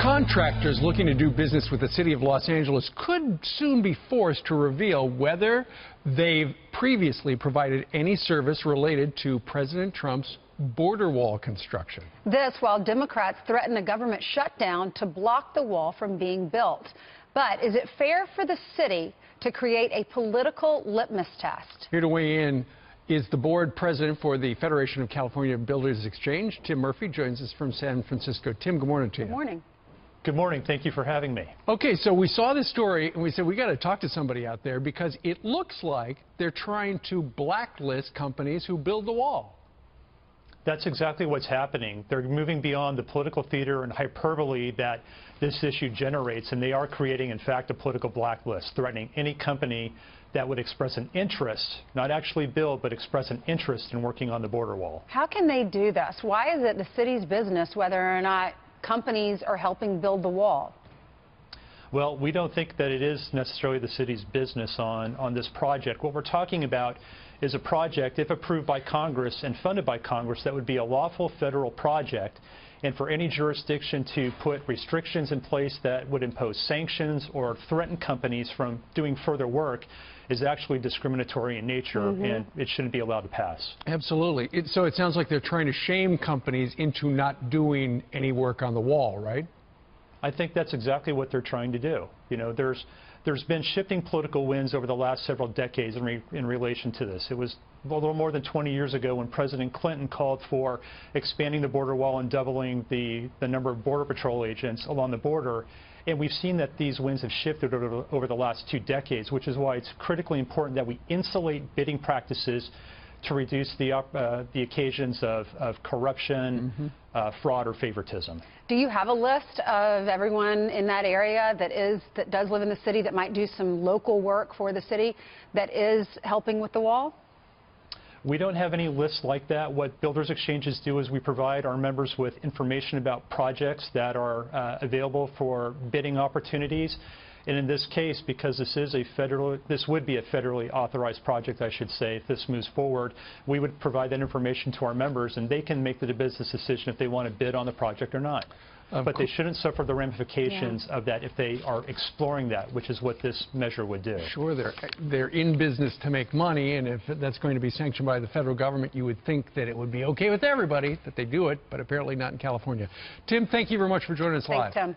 Contractors looking to do business with the city of Los Angeles could soon be forced to reveal whether they've previously provided any service related to President Trump's border wall construction. This while Democrats threaten a government shutdown to block the wall from being built. But is it fair for the city to create a political litmus test? Here to weigh in is the board president for the Federation of California Builders Exchange. Tim Murphy joins us from San Francisco. Tim, good morning to you. Good morning. Good morning. Thank you for having me. Okay, so we saw this story and we said we got to talk to somebody out there because it looks like they're trying to blacklist companies who build the wall. That's exactly what's happening. They're moving beyond the political theater and hyperbole that this issue generates, and they are creating, in fact, a political blacklist, threatening any company that would express an interest, not actually build, but express an interest in working on the border wall. How can they do this? Why is it the city's business whether or not companies are helping build the wall? Well, we don't think that it is necessarily the city's business on this project. What we're talking about is a project, if approved by Congress and funded by Congress, that would be a lawful federal project. And for any jurisdiction to put restrictions in place that would impose sanctions or threaten companies from doing further work is actually discriminatory in nature, and it shouldn't be allowed to pass. Absolutely. So it sounds like they're trying to shame companies into not doing any work on the wall, right? I think that's exactly what they're trying to do. You know, there's been shifting political winds over the last several decades in relation to this. It was a little more than 20 years ago when President Clinton called for expanding the border wall and doubling the number of Border Patrol agents along the border. And we've seen that these winds have shifted over the last 2 decades, which is why it's critically important that we insulate bidding practices to reduce the occasions of corruption, fraud, or favoritism. Do you have a list of everyone in that area that does live in the city that might do some local work for the city that is helping with the wall? We don't have any lists like that. What builders exchanges do is we provide our members with information about projects that are available for bidding opportunities. And in this case, because this would be a federally authorized project, I should say, if this moves forward, we would provide that information to our members, and they can make the business decision if they want to bid on the project or not. But they shouldn't suffer the ramifications of that if they are exploring that, which is what this measure would do. Sure, they're in business to make money, and if that's going to be sanctioned by the federal government, you would think that it would be okay with everybody that they do it, but apparently not in California. Tim, thank you very much for joining us live. Thanks, Tim.